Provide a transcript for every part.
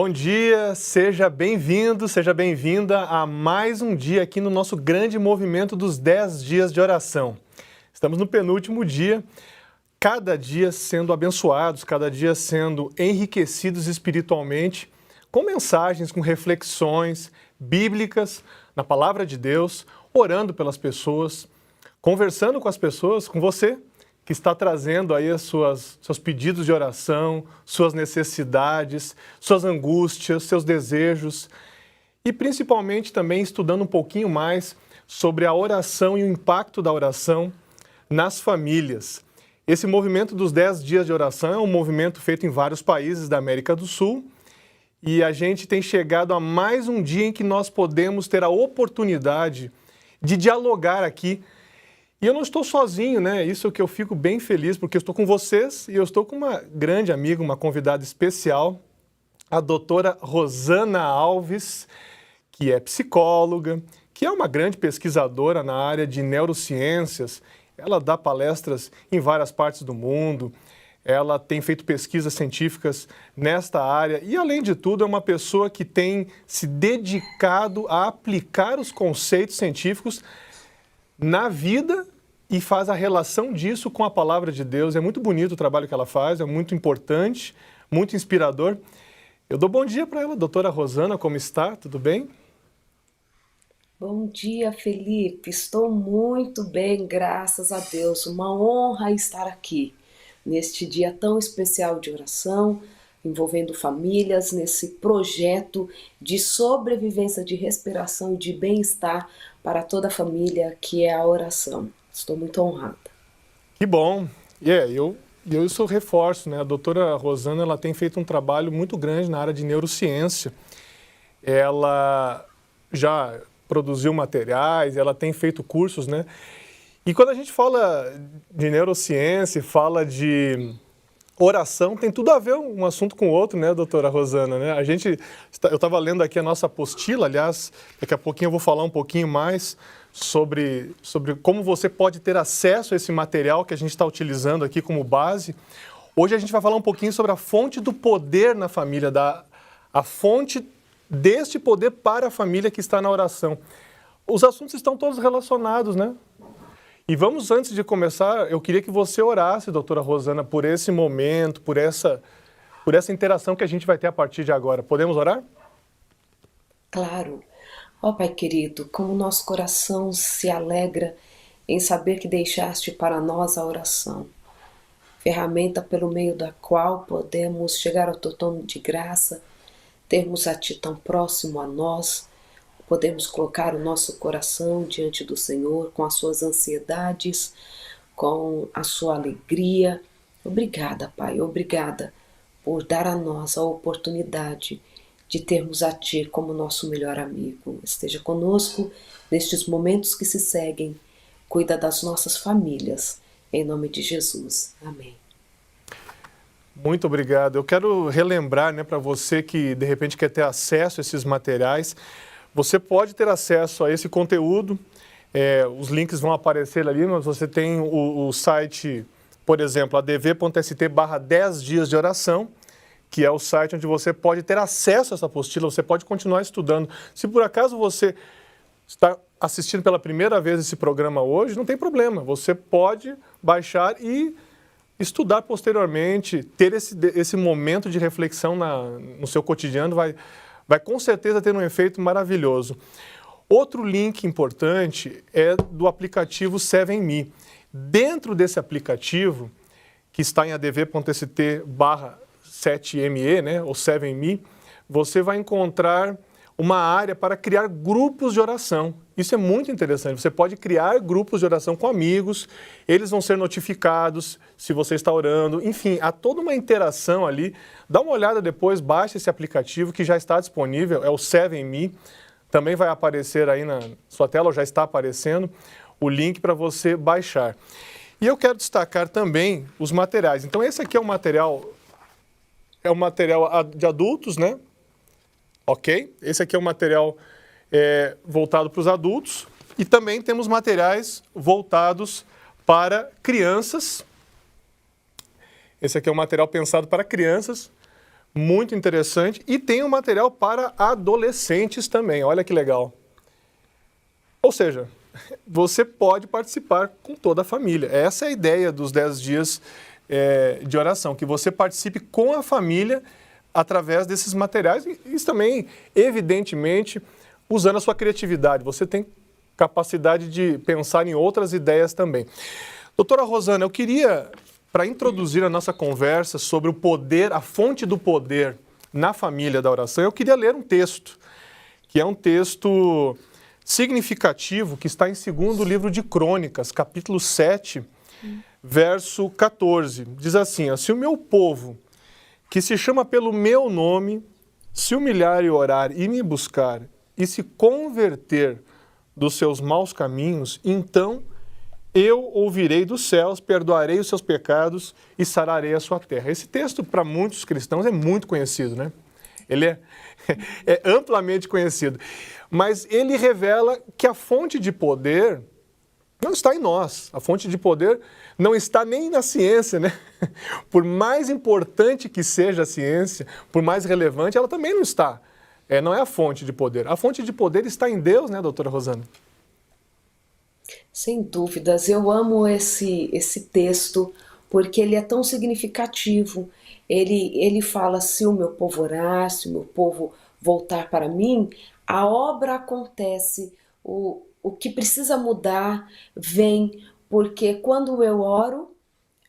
Bom dia, seja bem-vindo, seja bem-vinda a mais um dia aqui no nosso grande movimento dos 10 dias de oração. Estamos no penúltimo dia, cada dia sendo abençoados, cada dia sendo enriquecidos espiritualmente, com mensagens, com reflexões bíblicas na palavra de Deus, orando pelas pessoas, conversando com as pessoas, com você, que está trazendo aí seus pedidos de oração, suas necessidades, suas angústias, seus desejos e principalmente também estudando um pouquinho mais sobre a oração e o impacto da oração nas famílias. Esse movimento dos 10 dias de oração é um movimento feito em vários países da América do Sul e a gente tem chegado a mais um dia em que nós podemos ter a oportunidade de dialogar aqui. E eu não estou sozinho, né? Isso é que eu fico bem feliz, porque eu estou com vocês e eu estou com uma grande amiga, uma convidada especial, a doutora Rosana Alves, que é psicóloga, que é uma grande pesquisadora na área de neurociências. Ela dá palestras em várias partes do mundo, ela tem feito pesquisas científicas nesta área e, além de tudo, é uma pessoa que tem se dedicado a aplicar os conceitos científicos na vida e faz a relação disso com a palavra de Deus. É muito bonito o trabalho que ela faz, é muito importante, muito inspirador. Eu dou bom dia para ela, doutora Rosana, como está? Tudo bem? Bom dia, Felipe. Estou muito bem, graças a Deus. Uma honra estar aqui neste dia tão especial de oração, envolvendo famílias, nesse projeto de sobrevivência, de respiração e de bem-estar para toda a família, que é a oração. Estou muito honrada. Que bom. Eu isso reforço, né? A doutora Rosana, ela tem feito um trabalho muito grande na área de neurociência. Ela já produziu materiais, ela tem feito cursos, né? E quando a gente fala de neurociência, fala de oração, tem tudo a ver um assunto com o outro, né, doutora Rosana, né? Eu estava lendo aqui a nossa apostila, aliás, daqui a pouquinho eu vou falar um pouquinho mais sobre como você pode ter acesso a esse material que a gente está utilizando aqui como base. Hoje a gente vai falar um pouquinho sobre a fonte do poder na família, a fonte deste poder para a família que está na oração. Os assuntos estão todos relacionados, né? E vamos, antes de começar, eu queria que você orasse, doutora Rosana, por esse momento, por essa interação que a gente vai ter a partir de agora. Podemos orar? Claro. Ó Pai querido, como nosso coração se alegra em saber que deixaste para nós a oração, ferramenta pelo meio da qual podemos chegar ao teu trono de graça, termos a Ti tão próximo a nós, podemos colocar o nosso coração diante do Senhor com as suas ansiedades, com a sua alegria. Obrigada, Pai, obrigada por dar a nós a oportunidade de termos a Ti como nosso melhor amigo. Esteja conosco nestes momentos que se seguem. Cuida das nossas famílias. Em nome de Jesus. Amém. Muito obrigado. Eu quero relembrar, né, para você que de repente quer ter acesso a esses materiais, você pode ter acesso a esse conteúdo. Os links vão aparecer ali, mas você tem o site, por exemplo, adv.st/10 dias de oração, que é o site onde você pode ter acesso a essa apostila, você pode continuar estudando. Se por acaso você está assistindo pela primeira vez esse programa hoje, não tem problema, você pode baixar e estudar posteriormente, ter esse momento de reflexão no seu cotidiano, vai com certeza ter um efeito maravilhoso. Outro link importante é do aplicativo 7Me. Dentro desse aplicativo, que está em adv.st/7me, né, ou 7Me, você vai encontrar uma área para criar grupos de oração. Isso é muito interessante. Você pode criar grupos de oração com amigos, eles vão ser notificados se você está orando. Enfim, há toda uma interação ali. Dá uma olhada depois, baixa esse aplicativo que já está disponível, é o 7Me. Também vai aparecer aí na sua tela, ou já está aparecendo, o link para você baixar. E eu quero destacar também os materiais. Então, esse aqui é um material de adultos, né? Ok? Esse aqui é um material voltado para os adultos. E também temos materiais voltados para crianças. Esse aqui é um material pensado para crianças, Muito interessante. E tem um material para adolescentes também. Olha que legal. Ou seja, você pode participar com toda a família. Essa é a ideia dos 10 dias de oração, que você participe com a família através desses materiais e isso também, evidentemente, usando a sua criatividade. Você tem capacidade de pensar em outras ideias também. Doutora Rosana, eu queria, para introduzir a nossa conversa sobre o poder, a fonte do poder na família da oração, eu queria ler um texto, que é um texto significativo, que está em 2º livro de Crônicas, capítulo 7, verso 14. Diz assim, ó, se o meu povo, que se chama pelo meu nome, se humilhar e orar e me buscar e se converter dos seus maus caminhos, então eu ouvirei dos céus, perdoarei os seus pecados e sararei a sua terra. Esse texto, para muitos cristãos, é muito conhecido, né? Ele é amplamente conhecido. Mas ele revela que a fonte de poder não está em nós. A fonte de poder não está nem na ciência, né? Por mais importante que seja a ciência, por mais relevante, ela também não está. Não é a fonte de poder. A fonte de poder está em Deus, né, doutora Rosana? Sem dúvidas, eu amo esse texto porque ele é tão significativo. Ele fala: se o meu povo orar, se o meu povo voltar para mim, a obra acontece, o que precisa mudar vem, porque quando eu oro,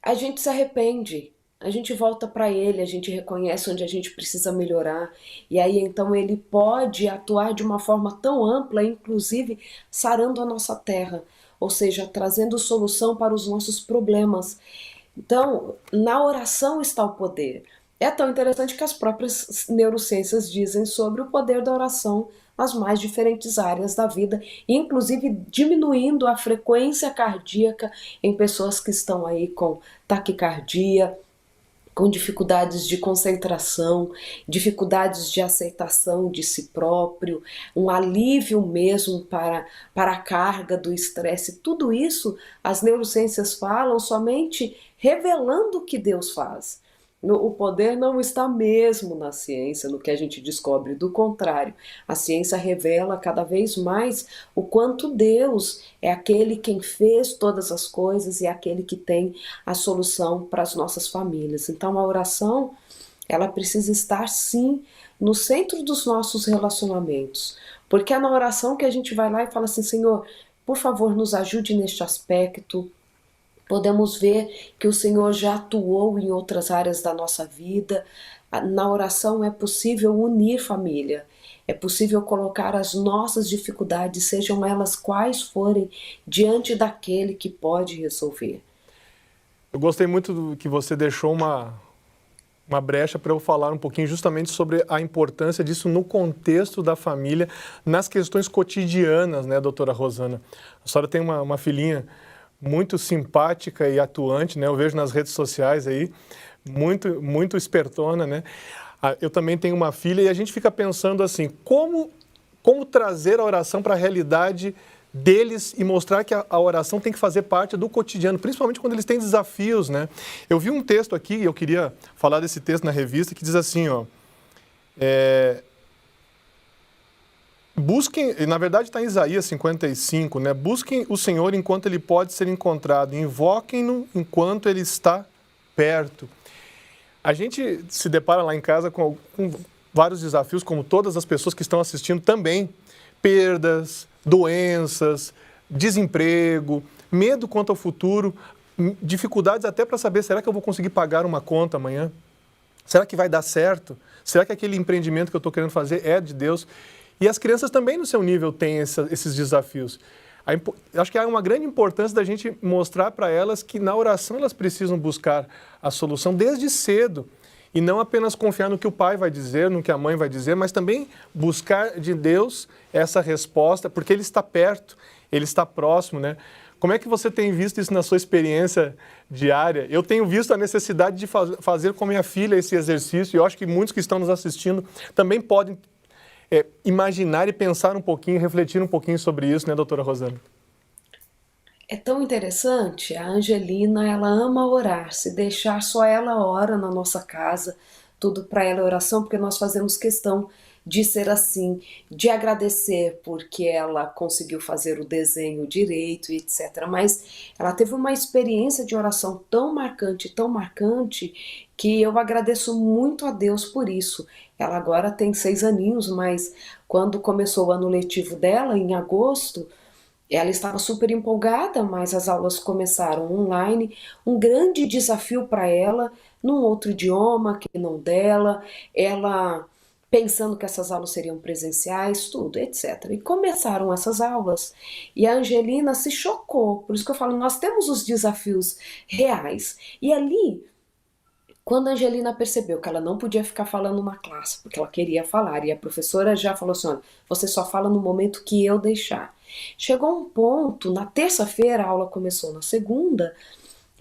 a gente se arrepende, a gente volta para ele, a gente reconhece onde a gente precisa melhorar, e aí então ele pode atuar de uma forma tão ampla, inclusive sarando a nossa terra, ou seja, trazendo solução para os nossos problemas. Então, na oração está o poder. É tão interessante que as próprias neurociências dizem sobre o poder da oração nas mais diferentes áreas da vida, inclusive diminuindo a frequência cardíaca em pessoas que estão aí com taquicardia, com dificuldades de concentração, dificuldades de aceitação de si próprio, um alívio mesmo para a carga do estresse. Tudo isso as neurociências falam somente revelando o que Deus faz. O poder não está mesmo na ciência, no que a gente descobre. Do contrário, a ciência revela cada vez mais o quanto Deus é aquele quem fez todas as coisas e é aquele que tem a solução para as nossas famílias. Então a oração, ela precisa estar sim no centro dos nossos relacionamentos, porque é na oração que a gente vai lá e fala assim: Senhor, por favor, nos ajude neste aspecto. Podemos ver que o Senhor já atuou em outras áreas da nossa vida. Na oração é possível unir família, é possível colocar as nossas dificuldades, sejam elas quais forem, diante daquele que pode resolver. Eu gostei muito do que você deixou uma brecha para eu falar um pouquinho justamente sobre a importância disso no contexto da família, nas questões cotidianas, né, doutora Rosana? A senhora tem uma filhinha muito simpática e atuante, né? Eu vejo nas redes sociais aí, muito espertona, né? Eu também tenho uma filha e a gente fica pensando assim, como trazer a oração para a realidade deles e mostrar que a oração tem que fazer parte do cotidiano, principalmente quando eles têm desafios, né? Eu vi um texto aqui, e eu queria falar desse texto na revista, que diz assim, ó, busquem, na verdade está em Isaías 55, né? Busquem o Senhor enquanto Ele pode ser encontrado, invoquem-no enquanto Ele está perto. A gente se depara lá em casa com vários desafios, como todas as pessoas que estão assistindo também. Perdas, doenças, desemprego, medo quanto ao futuro, dificuldades até para saber, será que eu vou conseguir pagar uma conta amanhã? Será que vai dar certo? Será que aquele empreendimento que eu estou querendo fazer é de Deus? E as crianças também, no seu nível, têm esses desafios. Acho que há uma grande importância da gente mostrar para elas que na oração elas precisam buscar a solução desde cedo. E não apenas confiar no que o pai vai dizer, no que a mãe vai dizer, mas também buscar de Deus essa resposta, porque Ele está perto, Ele está próximo, né? Como é que você tem visto isso na sua experiência diária? Eu tenho visto a necessidade de fazer com a minha filha esse exercício, e eu acho que muitos que estão nos assistindo também podem imaginar e pensar um pouquinho, refletir um pouquinho sobre isso, né, doutora Rosana? É tão interessante, a Angelina, ela ama orar, se deixar só ela ora na nossa casa, tudo para ela é oração, porque nós fazemos questão de ser assim, de agradecer porque ela conseguiu fazer o desenho direito e etc. Mas ela teve uma experiência de oração tão marcante, que eu agradeço muito a Deus por isso. Ela agora tem 6 aninhos, mas quando começou o ano letivo dela, em agosto, ela estava super empolgada, mas as aulas começaram online, um grande desafio para ela, num outro idioma que não dela, ela pensando que essas aulas seriam presenciais, tudo, etc. E começaram essas aulas e a Angelina se chocou, por isso que eu falo, nós temos os desafios reais. E ali, quando a Angelina percebeu que ela não podia ficar falando na classe, porque ela queria falar, e a professora já falou assim, olha, você só fala no momento que eu deixar. Chegou um ponto, na terça-feira, a aula começou na segunda,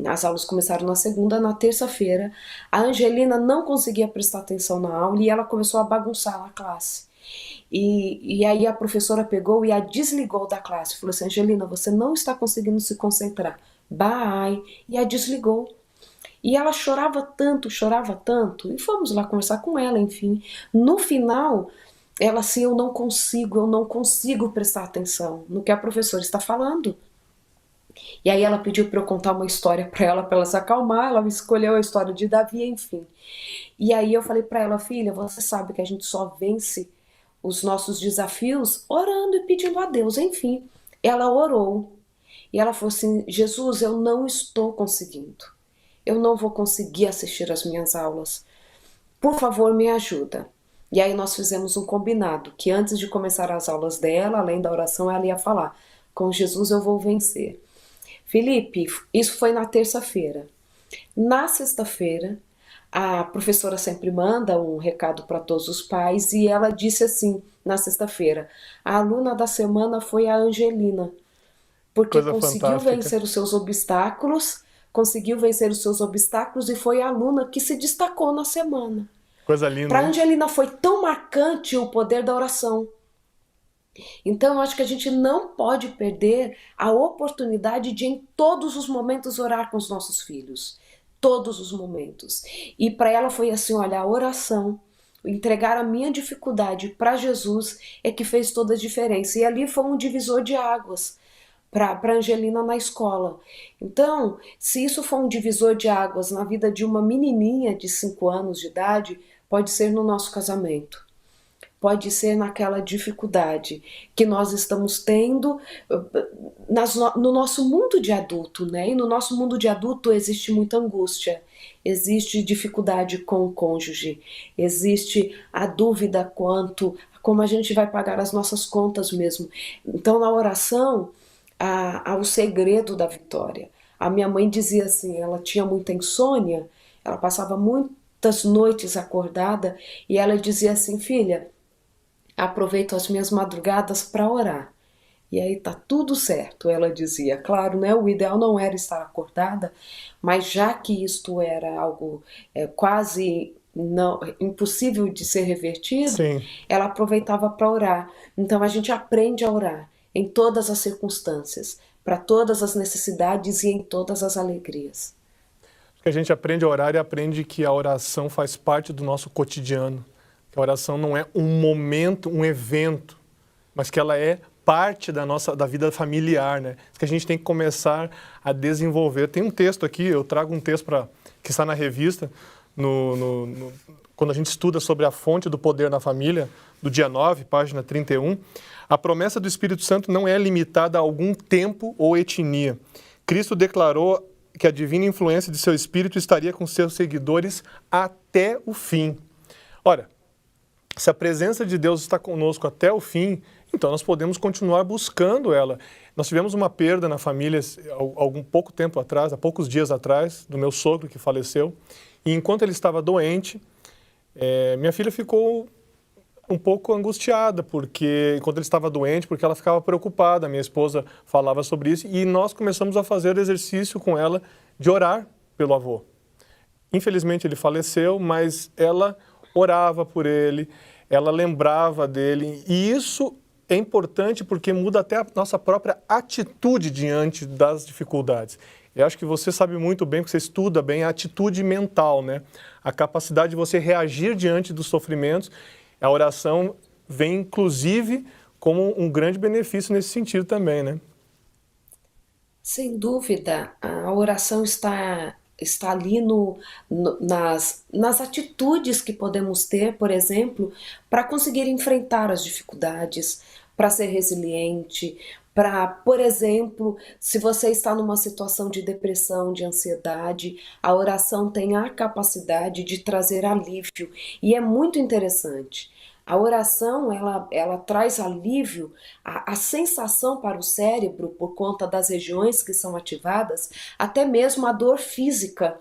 as aulas começaram na segunda, na terça-feira, a Angelina não conseguia prestar atenção na aula e ela começou a bagunçar na classe. E aí a professora pegou e a desligou da classe, falou assim, Angelina, você não está conseguindo se concentrar, bye, e a desligou. E ela chorava tanto, e fomos lá conversar com ela, enfim. No final, ela assim, eu não consigo prestar atenção no que a professora está falando. E aí ela pediu para eu contar uma história para ela se acalmar, ela escolheu a história de Davi, enfim. E aí eu falei para ela, filha, você sabe que a gente só vence os nossos desafios orando e pedindo a Deus, enfim. Ela orou. E ela falou assim, Jesus, eu não estou conseguindo. Eu não vou conseguir assistir às minhas aulas. Por favor, me ajuda. E aí nós fizemos um combinado, que antes de começar as aulas dela, além da oração, ela ia falar, com Jesus eu vou vencer. Felipe, isso foi na terça-feira. Na sexta-feira, a professora sempre manda um recado para todos os pais e ela disse assim, na sexta-feira, a aluna da semana foi a Angelina, porque Coisa conseguiu fantástica. vencer os seus obstáculos, e foi a aluna que se destacou na semana. Coisa linda, Para a hein? Angelina foi tão marcante o poder da oração. Então eu acho que a gente não pode perder a oportunidade de em todos os momentos orar com os nossos filhos. Todos os momentos. E para ela foi assim, olha, a oração, entregar a minha dificuldade para Jesus é que fez toda a diferença. E ali foi um divisor de águas para Angelina na escola. Então, se isso for um divisor de águas na vida de uma menininha de 5 anos de idade, pode ser no nosso casamento. Pode ser naquela dificuldade que nós estamos tendo no nosso mundo de adulto, né? E no nosso mundo de adulto existe muita angústia, existe dificuldade com o cônjuge, existe a dúvida quanto a como a gente vai pagar as nossas contas mesmo. Então, na oração, há o segredo da vitória. A minha mãe dizia assim, ela tinha muita insônia, ela passava muitas noites acordada e ela dizia assim, filha, aproveito as minhas madrugadas para orar. E aí tá tudo certo, ela dizia. Claro, né, o ideal não era estar acordada, mas já que isto era algo quase não, impossível de ser revertido, Sim. ela aproveitava para orar. Então a gente aprende a orar em todas as circunstâncias, para todas as necessidades e em todas as alegrias. Que a gente aprende a orar e aprende que a oração faz parte do nosso cotidiano. Que a oração não é um momento, um evento, mas que ela é parte da vida familiar, né? Que a gente tem que começar a desenvolver. Tem um texto aqui, eu trago um texto que está na revista, quando a gente estuda sobre a fonte do poder na família, do dia 9, página 31, a promessa do Espírito Santo não é limitada a algum tempo ou etnia. Cristo declarou que a divina influência de seu Espírito estaria com seus seguidores até o fim. Ora, se a presença de Deus está conosco até o fim, então nós podemos continuar buscando ela. Nós tivemos uma perda na família há poucos dias atrás, do meu sogro que faleceu. E enquanto ele estava doente, minha filha ficou um pouco angustiada, porque enquanto ele estava doente, porque ela ficava preocupada. Minha esposa falava sobre isso e nós começamos a fazer o exercício com ela de orar pelo avô. Infelizmente ele faleceu, mas ela orava por ele, ela lembrava dele, e isso é importante porque muda até a nossa própria atitude diante das dificuldades. Eu acho que você sabe muito bem, porque você estuda bem a atitude mental, né? A capacidade de você reagir diante dos sofrimentos. A oração vem, inclusive, como um grande benefício nesse sentido também, né? Sem dúvida, a oração está ali nas atitudes que podemos ter, por exemplo, para conseguir enfrentar as dificuldades, para ser resiliente, para, por exemplo, se você está numa situação de depressão, de ansiedade, a oração tem a capacidade de trazer alívio. E é muito interessante. A oração, ela traz alívio, a sensação para o cérebro, por conta das regiões que são ativadas, até mesmo a dor física.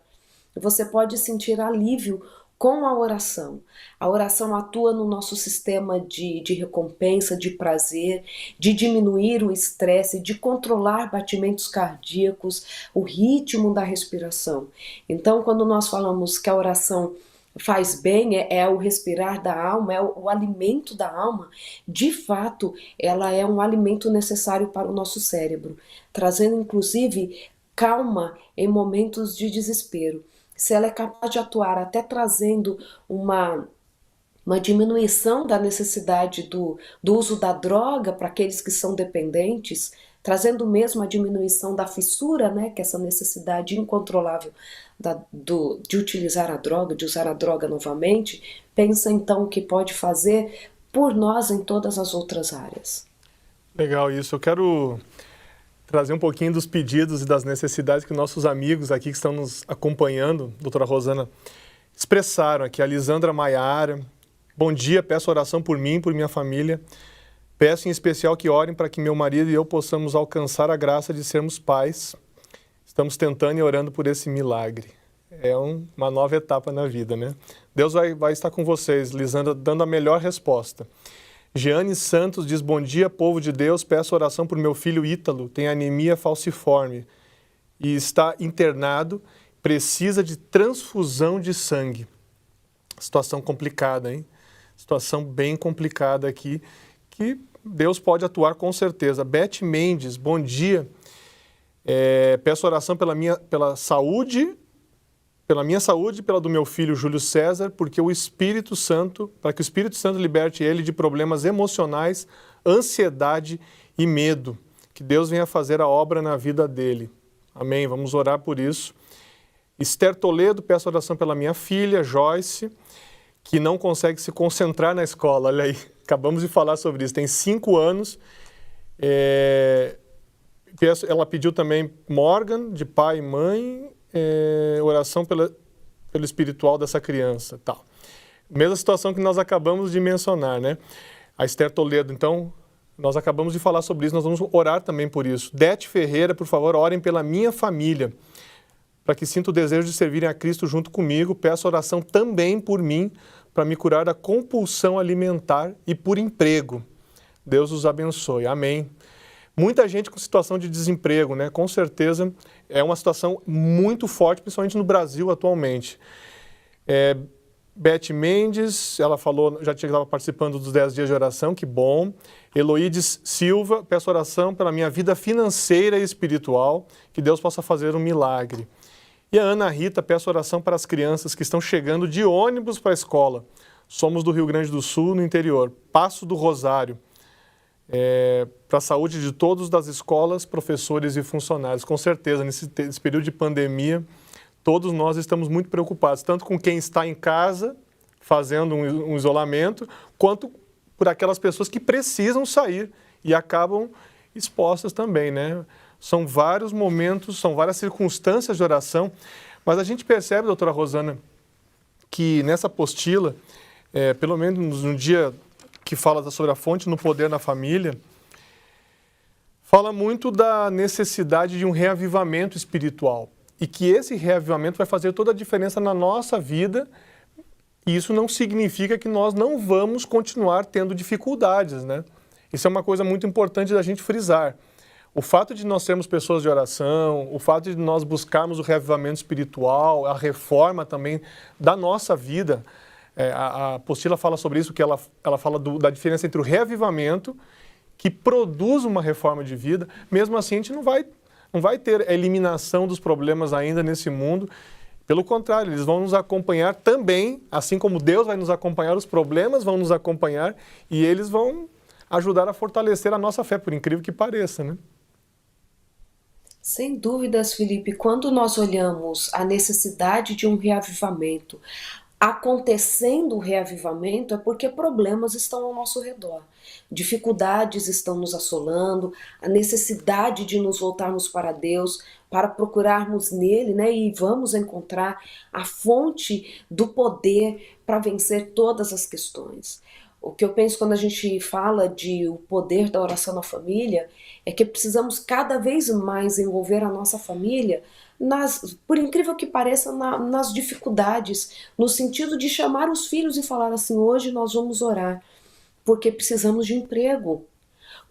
Você pode sentir alívio com a oração. A oração atua no nosso sistema de recompensa, de prazer, de diminuir o estresse, de controlar batimentos cardíacos, o ritmo da respiração. Então, quando nós falamos que a oração faz bem, é o respirar da alma, é o alimento da alma, de fato, ela é um alimento necessário para o nosso cérebro, trazendo inclusive calma em momentos de desespero. Se ela é capaz de atuar até trazendo uma diminuição da necessidade do uso da droga para aqueles que são dependentes, trazendo mesmo a diminuição da fissura, né, que é essa necessidade incontrolável de utilizar a droga, de usar a droga novamente, pensa então o que pode fazer por nós em todas as outras áreas. Legal isso. Eu quero trazer um pouquinho dos pedidos e das necessidades que nossos amigos aqui que estão nos acompanhando, doutora Rosana, expressaram aqui. A Lisandra Maiara, bom dia, peço oração por mim, por minha família. Peço em especial que orem para que meu marido e eu possamos alcançar a graça de sermos pais. Estamos tentando e orando por esse milagre. É uma nova etapa na vida, né? Deus vai estar com vocês, Lisandra, dando a melhor resposta. Jeane Santos diz, bom dia, povo de Deus, peço oração por meu filho Ítalo, tem anemia falciforme e está internado, precisa de transfusão de sangue. Situação complicada, hein? Situação bem complicada aqui, que Deus pode atuar com certeza. Beth Mendes, bom dia. Peço oração pela minha saúde e pela do meu filho Júlio César, para que o Espírito Santo liberte ele de problemas emocionais, ansiedade e medo. Que Deus venha fazer a obra na vida dele. Amém. Vamos orar por isso. Esther Toledo, peço oração pela minha filha, Joyce, que não consegue se concentrar na escola. Olha aí, acabamos de falar sobre isso. Tem 5 anos. Ela pediu também Morgan, de pai e mãe, oração pelo espiritual dessa criança. Tal. Mesma situação que nós acabamos de mencionar, né? A Esther Toledo, então, nós acabamos de falar sobre isso, nós vamos orar também por isso. Dete Ferreira, por favor, orem pela minha família, para que sinta o desejo de servirem a Cristo junto comigo. Peço oração também por mim, para me curar da compulsão alimentar e por emprego. Deus os abençoe. Amém. Muita gente com situação de desemprego, né? Com certeza é uma situação muito forte, principalmente no Brasil atualmente. Beth Mendes, ela falou, já estava participando dos 10 dias de oração, que bom. Eloídes Silva, peço oração pela minha vida financeira e espiritual, que Deus possa fazer um milagre. E a Ana Rita, peço oração para as crianças que estão chegando de ônibus para a escola. Somos do Rio Grande do Sul, no interior. Passo do Rosário. Para a saúde de todos das escolas, professores e funcionários. Com certeza, nesse período de pandemia, todos nós estamos muito preocupados, tanto com quem está em casa, fazendo um isolamento, quanto por aquelas pessoas que precisam sair e acabam expostas também, né? São vários momentos, são várias circunstâncias de oração, mas a gente percebe, doutora Rosana, que nessa apostila, pelo menos no dia que fala sobre a fonte no poder na família, fala muito da necessidade de um reavivamento espiritual e que esse reavivamento vai fazer toda a diferença na nossa vida. E isso não significa que nós não vamos continuar tendo dificuldades, né? Isso é uma coisa muito importante da gente frisar. O fato de nós sermos pessoas de oração, o fato de nós buscarmos o reavivamento espiritual, a reforma também da nossa vida. A apostila fala sobre isso, que ela fala da diferença entre o reavivamento, que produz uma reforma de vida. Mesmo assim, a gente não vai Não vai ter a eliminação dos problemas ainda nesse mundo. Pelo contrário, eles vão nos acompanhar também, assim como Deus vai nos acompanhar, os problemas vão nos acompanhar e eles vão ajudar a fortalecer a nossa fé, por incrível que pareça, né? Sem dúvidas, Felipe, quando nós olhamos a necessidade de um reavivamento, acontecendo o reavivamento, é porque problemas estão ao nosso redor. Dificuldades estão nos assolando, a necessidade de nos voltarmos para Deus, para procurarmos nele, né? E vamos encontrar a fonte do poder para vencer todas as questões. O que eu penso quando a gente fala de o poder da oração na família é que precisamos cada vez mais envolver a nossa família por incrível que pareça, nas dificuldades, no sentido de chamar os filhos e falar assim: hoje nós vamos orar porque precisamos de emprego.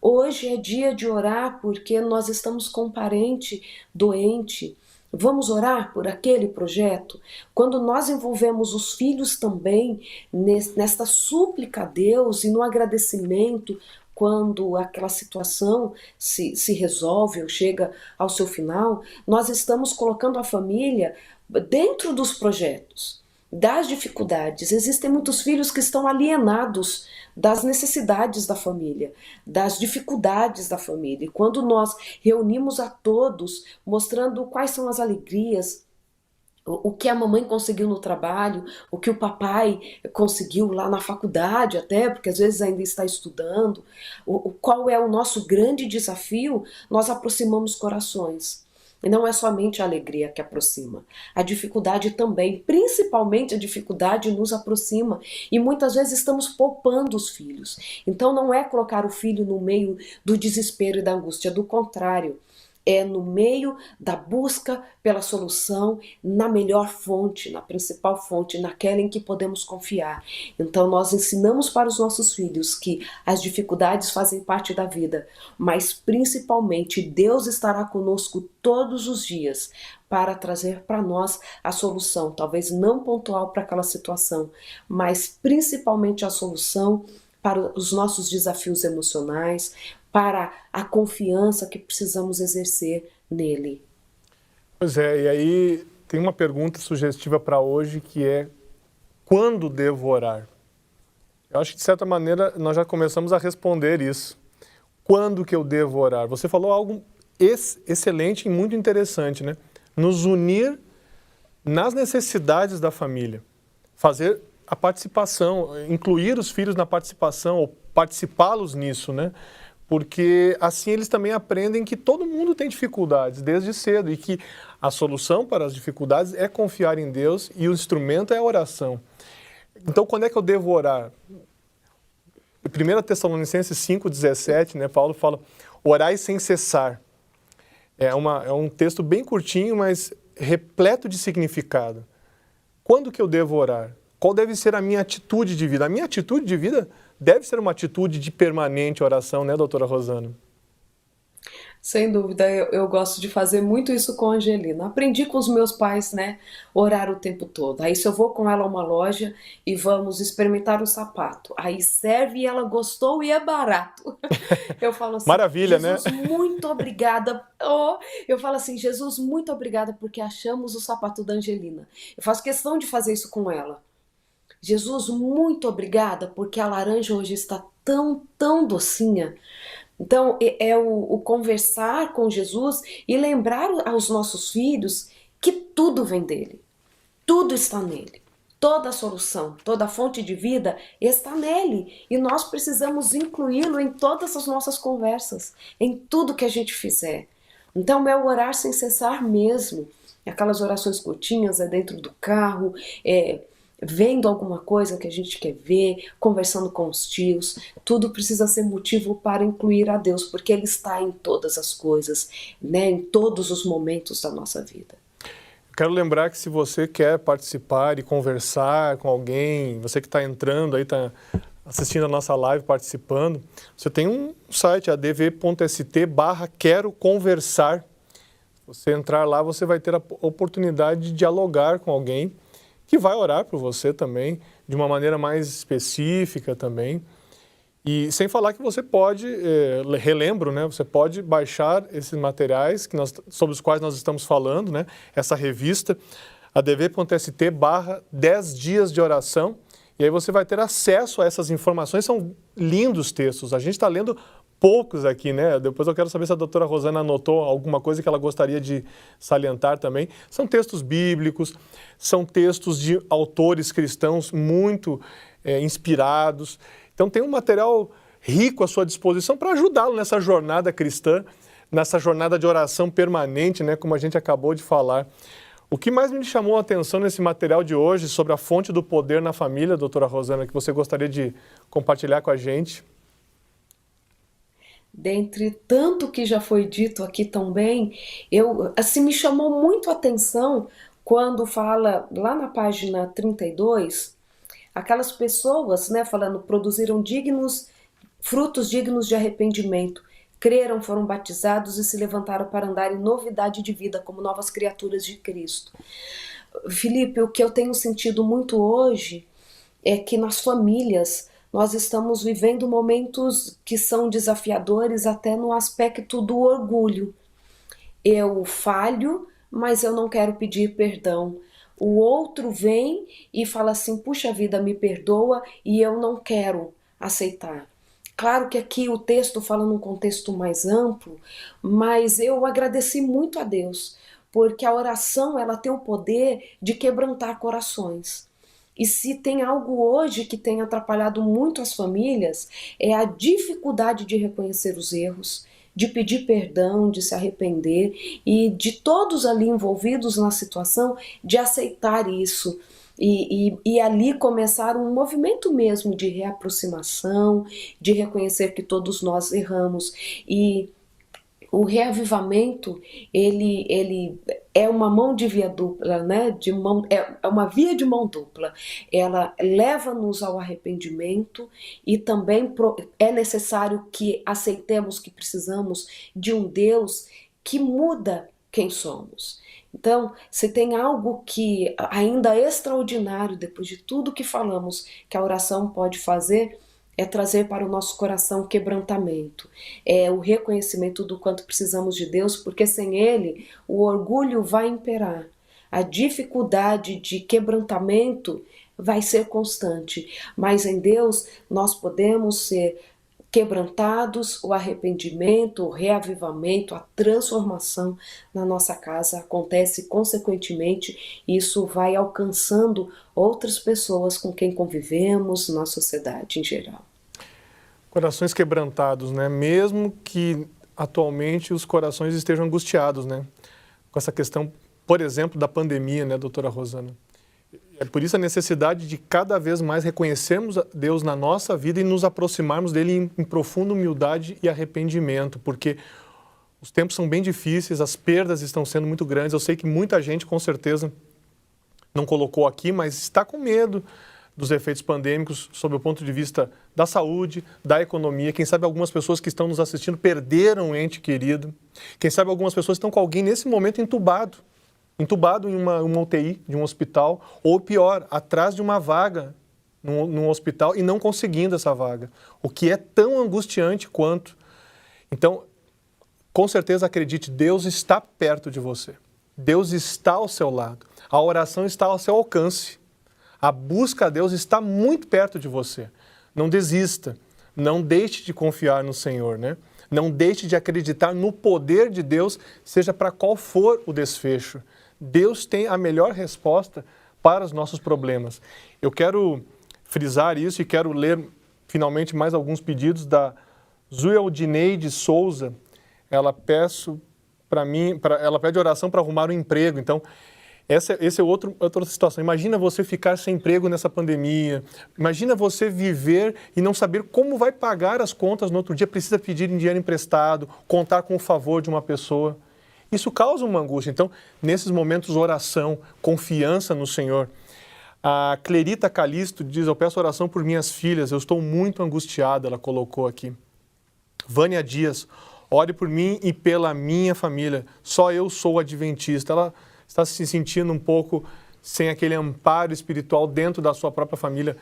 Hoje é dia de orar porque nós estamos com um parente doente. Vamos orar por aquele projeto? Quando nós envolvemos os filhos também nesta súplica a Deus e no agradecimento, quando aquela situação se resolve ou chega ao seu final, nós estamos colocando a família dentro dos projetos, das dificuldades. Existem muitos filhos que estão alienados das necessidades da família, das dificuldades da família. E quando nós reunimos a todos, mostrando quais são as alegrias, o que a mamãe conseguiu no trabalho, o que o papai conseguiu lá na faculdade até, porque às vezes ainda está estudando, qual é o nosso grande desafio, nós aproximamos corações. E não é somente a alegria que aproxima, a dificuldade também, principalmente a dificuldade nos aproxima e muitas vezes estamos poupando os filhos. Então não é colocar o filho no meio do desespero e da angústia, do contrário, é no meio da busca pela solução, na melhor fonte, na principal fonte, naquela em que podemos confiar. Então nós ensinamos para os nossos filhos que as dificuldades fazem parte da vida, mas principalmente Deus estará conosco todos os dias para trazer para nós a solução, talvez não pontual para aquela situação, mas principalmente a solução para os nossos desafios emocionais, para a confiança que precisamos exercer nele. Pois é, e aí tem uma pergunta sugestiva para hoje que é: quando devo orar? Eu acho que de certa maneira nós já começamos a responder isso. Quando que eu devo orar? Você falou algo excelente e muito interessante, né? Nos unir nas necessidades da família, fazer a participação, incluir os filhos na participação ou participá-los nisso, né? Porque assim eles também aprendem que todo mundo tem dificuldades desde cedo e que a solução para as dificuldades é confiar em Deus e o instrumento é a oração. Então, quando é que eu devo orar? 1 Tessalonicenses 5,17, né, Paulo fala: orai sem cessar. É um texto bem curtinho, mas repleto de significado. Quando que eu devo orar? Qual deve ser a minha atitude de vida? A minha atitude de vida deve ser uma atitude de permanente oração, né, doutora Rosana? Sem dúvida, eu gosto de fazer muito isso com a Angelina. Aprendi com os meus pais, né, orar o tempo todo. Aí se eu vou com ela a uma loja e vamos experimentar o sapato, aí serve e ela gostou e é barato. Eu falo assim: maravilha, Jesus, né? muito obrigada. Oh, eu falo assim: Jesus, muito obrigada porque achamos o sapato da Angelina. Eu faço questão de fazer isso com ela. Jesus, muito obrigada porque a laranja hoje está tão docinha. Então é o conversar com Jesus e lembrar aos nossos filhos que tudo vem dele, tudo está nele. Toda a solução, toda a fonte de vida está nele e nós precisamos incluí-lo em todas as nossas conversas, em tudo que a gente fizer. Então é o orar sem cessar mesmo. Aquelas orações curtinhas, é dentro do carro, vendo alguma coisa que a gente quer ver, conversando com os tios, tudo precisa ser motivo para incluir a Deus, porque Ele está em todas as coisas, né, em todos os momentos da nossa vida. Quero lembrar que se você quer participar e conversar com alguém, você que está entrando aí, está assistindo a nossa live, participando, você tem um site, adv.st/quero conversar. Se você entrar lá, você vai ter a oportunidade de dialogar com alguém que vai orar por você também, de uma maneira mais específica também. E sem falar que você pode, relembro, né? Você pode baixar esses materiais sobre os quais nós estamos falando, né? Essa revista, adv.st/10 dias de oração. E aí você vai ter acesso a essas informações, são lindos textos. A gente está lendo poucos aqui, né? Depois eu quero saber se a doutora Rosana anotou alguma coisa que ela gostaria de salientar também. São textos bíblicos, são textos de autores cristãos muito inspirados. Então tem um material rico à sua disposição para ajudá-lo nessa jornada cristã, nessa jornada de oração permanente, né? Como a gente acabou de falar. O que mais me chamou a atenção nesse material de hoje sobre a fonte do poder na família, doutora Rosana, que você gostaria de compartilhar com a gente? Dentre tanto que já foi dito aqui também, assim, me chamou muito a atenção quando fala lá na página 32, aquelas pessoas, né, falando, produziram frutos dignos de arrependimento, creram, foram batizados e se levantaram para andar em novidade de vida, como novas criaturas de Cristo. Felipe, o que eu tenho sentido muito hoje é que nas famílias nós estamos vivendo momentos que são desafiadores até no aspecto do orgulho. Eu falho, mas eu não quero pedir perdão. O outro vem e fala assim, puxa vida, me perdoa, e eu não quero aceitar. Claro que aqui o texto fala num contexto mais amplo, mas eu agradeci muito a Deus, porque a oração ela tem o poder de quebrantar corações. E se tem algo hoje que tem atrapalhado muito as famílias, é a dificuldade de reconhecer os erros, de pedir perdão, de se arrepender e de todos ali envolvidos na situação de aceitar isso. E ali começar um movimento mesmo de reaproximação, de reconhecer que todos nós erramos. E o reavivamento, ele é uma mão de via dupla, né? É uma via de mão dupla. Ela leva-nos ao arrependimento e também é necessário que aceitemos que precisamos de um Deus que muda quem somos. Então, se tem algo que ainda é extraordinário, depois de tudo que falamos, que a oração pode fazer, é trazer para o nosso coração quebrantamento, é o reconhecimento do quanto precisamos de Deus, porque sem Ele o orgulho vai imperar, a dificuldade de quebrantamento vai ser constante, mas em Deus nós podemos ser quebrantados, o arrependimento, o reavivamento, a transformação na nossa casa acontece consequentemente, e isso vai alcançando outras pessoas com quem convivemos na sociedade em geral. Corações quebrantados, né? Mesmo que atualmente os corações estejam angustiados, né? Com essa questão, por exemplo, da pandemia, né, doutora Rosana? É por isso a necessidade de cada vez mais reconhecermos Deus na nossa vida e nos aproximarmos dele em profunda humildade e arrependimento, porque os tempos são bem difíceis, as perdas estão sendo muito grandes. Eu sei que muita gente, com certeza, não colocou aqui, mas está com medo dos efeitos pandêmicos sob o ponto de vista da saúde, da economia. Quem sabe algumas pessoas que estão nos assistindo perderam um ente querido. Quem sabe algumas pessoas estão com alguém nesse momento entubado em uma UTI de um hospital, ou pior, atrás de uma vaga num hospital e não conseguindo essa vaga, o que é tão angustiante quanto. Então, com certeza acredite, Deus está perto de você, Deus está ao seu lado, a oração está ao seu alcance, a busca a Deus está muito perto de você. Não desista, não deixe de confiar no Senhor, né? Não deixe de acreditar no poder de Deus, seja para qual for o desfecho. Deus tem a melhor resposta para os nossos problemas. Eu quero frisar isso e quero ler finalmente mais alguns pedidos da Zueldineide Souza. Ela pede oração para arrumar um emprego. Então, essa é outra situação. Imagina você ficar sem emprego nessa pandemia. Imagina você viver e não saber como vai pagar as contas no outro dia. Precisa pedir dinheiro emprestado, contar com o favor de uma pessoa. Isso causa uma angústia. Então, nesses momentos, oração, confiança no Senhor. A Clerita Calisto diz, eu peço oração por minhas filhas, eu estou muito angustiada, ela colocou aqui. Vânia Dias, ore por mim e pela minha família, só eu sou adventista. Ela está se sentindo um pouco sem aquele amparo espiritual dentro da sua própria família.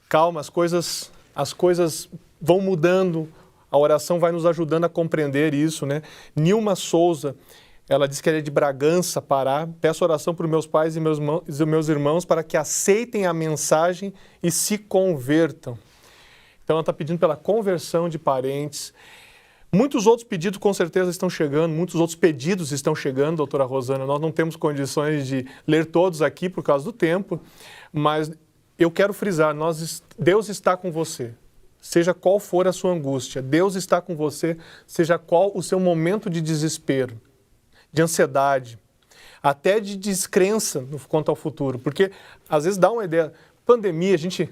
Calma, as coisas vão mudando, a oração vai nos ajudando a compreender isso, né? Nilma Souza, ela diz que ela é de Bragança, Pará. Peço oração para os meus pais e meus irmãos para que aceitem a mensagem e se convertam. Então ela está pedindo pela conversão de parentes. Muitos outros pedidos com certeza estão chegando, muitos outros pedidos estão chegando, doutora Rosana. Nós não temos condições de ler todos aqui por causa do tempo, mas eu quero frisar, Deus está com você. Seja qual for a sua angústia, Deus está com você, seja qual o seu momento de desespero, de ansiedade, até de descrença quanto ao futuro. Porque às vezes dá uma ideia, pandemia, a gente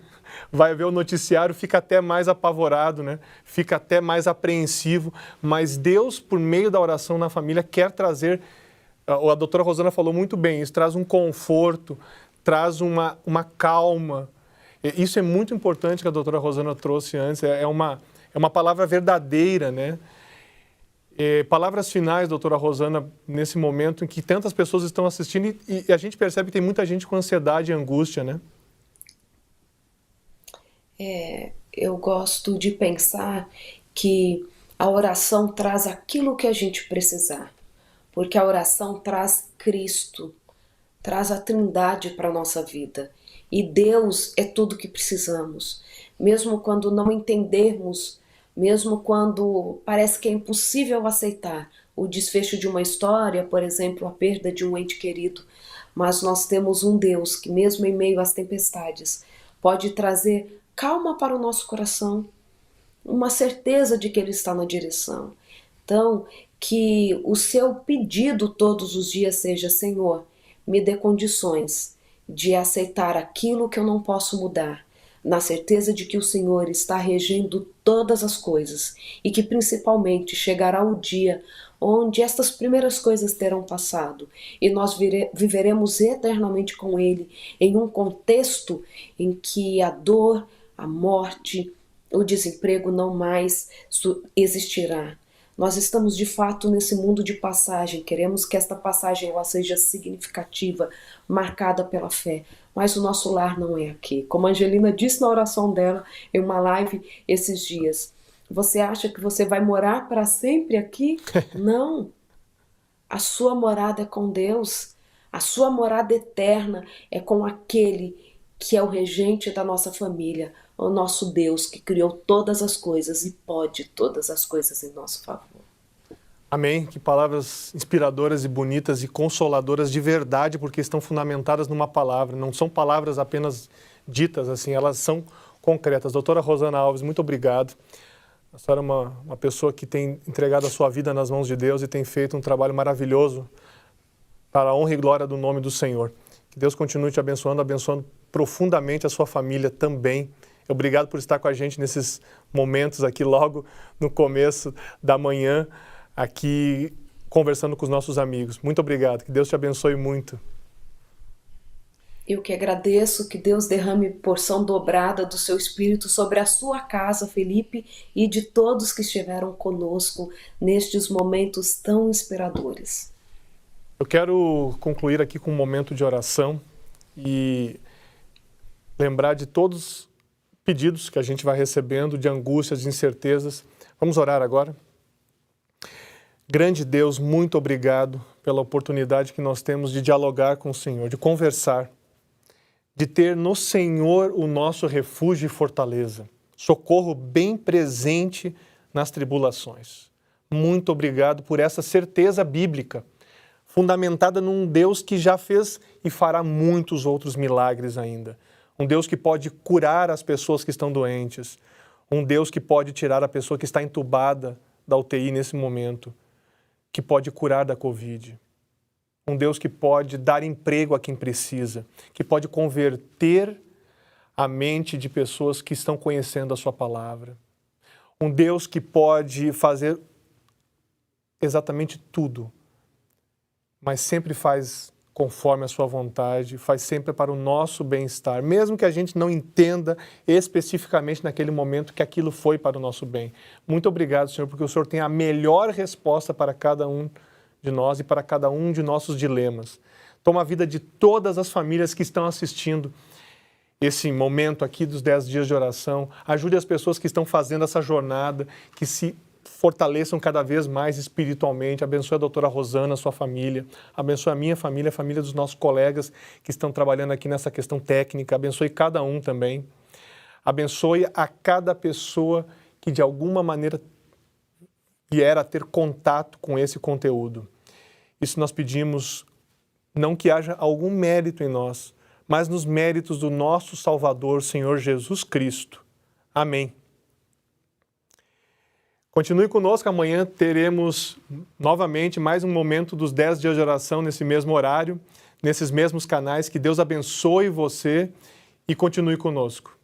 vai ver o noticiário, fica até mais apavorado, né? Fica até mais apreensivo, mas Deus, por meio da oração na família, quer trazer, a doutora Rosana falou muito bem, isso traz um conforto, traz uma calma. Isso é muito importante que a doutora Rosana trouxe antes, é uma palavra verdadeira, né? Palavras finais, doutora Rosana, nesse momento em que tantas pessoas estão assistindo e a gente percebe que tem muita gente com ansiedade e angústia, né? Eu gosto de pensar que a oração traz aquilo que a gente precisar, porque a oração traz Cristo, traz a Trindade para a nossa vida. E Deus é tudo que precisamos. Mesmo quando não entendermos, mesmo quando parece que é impossível aceitar o desfecho de uma história, por exemplo, a perda de um ente querido, mas nós temos um Deus que mesmo em meio às tempestades pode trazer calma para o nosso coração, uma certeza de que Ele está na direção. Então, que o seu pedido todos os dias seja: Senhor, me dê condições de aceitar aquilo que eu não posso mudar, na certeza de que o Senhor está regendo todas as coisas e que principalmente chegará o dia onde estas primeiras coisas terão passado e nós viveremos eternamente com Ele em um contexto em que a dor, a morte, o desemprego não mais existirá. Nós estamos de fato nesse mundo de passagem, queremos que esta passagem ela seja significativa, marcada pela fé, mas o nosso lar não é aqui. Como a Angelina disse na oração dela em uma live esses dias, você acha que você vai morar para sempre aqui? Não! A sua morada é com Deus, a sua morada eterna é com aquele que é o regente da nossa família, o nosso Deus que criou todas as coisas e pode todas as coisas em nosso favor. Amém. Que palavras inspiradoras e bonitas e consoladoras de verdade, porque estão fundamentadas numa palavra. Não são palavras apenas ditas, assim, elas são concretas. Doutora Rosana Alves, muito obrigado. A senhora é uma pessoa que tem entregado a sua vida nas mãos de Deus e tem feito um trabalho maravilhoso para a honra e glória do nome do Senhor. Que Deus continue te abençoando profundamente a sua família também. Obrigado por estar com a gente nesses momentos aqui logo no começo da manhã, aqui conversando com os nossos amigos. Muito obrigado, que Deus te abençoe muito. Eu que agradeço, que Deus derrame porção dobrada do seu Espírito sobre a sua casa, Felipe, e de todos que estiveram conosco nestes momentos tão inspiradores. Eu quero concluir aqui com um momento de oração e lembrar de todos os pedidos que a gente vai recebendo, de angústias, de incertezas. Vamos orar agora? Grande Deus, muito obrigado pela oportunidade que nós temos de dialogar com o Senhor, de conversar, de ter no Senhor o nosso refúgio e fortaleza, socorro bem presente nas tribulações. Muito obrigado por essa certeza bíblica, fundamentada num Deus que já fez e fará muitos outros milagres ainda. Um Deus que pode curar as pessoas que estão doentes, um Deus que pode tirar a pessoa que está entubada da UTI nesse momento, que pode curar da Covid. Um Deus que pode dar emprego a quem precisa, que pode converter a mente de pessoas que estão conhecendo a sua palavra. Um Deus que pode fazer exatamente tudo, mas sempre faz conforme a sua vontade, faz sempre para o nosso bem-estar, mesmo que a gente não entenda especificamente naquele momento que aquilo foi para o nosso bem. Muito obrigado, Senhor, porque o Senhor tem a melhor resposta para cada um de nós e para cada um de nossos dilemas. Toma a vida de todas as famílias que estão assistindo esse momento aqui dos 10 dias de oração. Ajude as pessoas que estão fazendo essa jornada, que se fortaleçam cada vez mais espiritualmente. Abençoe a doutora Rosana, sua família. Abençoe a minha família, a família dos nossos colegas que estão trabalhando aqui nessa questão técnica. Abençoe cada um também. Abençoe a cada pessoa que de alguma maneira vier a ter contato com esse conteúdo. Isso nós pedimos, não que haja algum mérito em nós, mas nos méritos do nosso Salvador, Senhor Jesus Cristo. Amém. Continue conosco, amanhã teremos novamente mais um momento dos 10 dias de oração nesse mesmo horário, nesses mesmos canais. Que Deus abençoe você e continue conosco.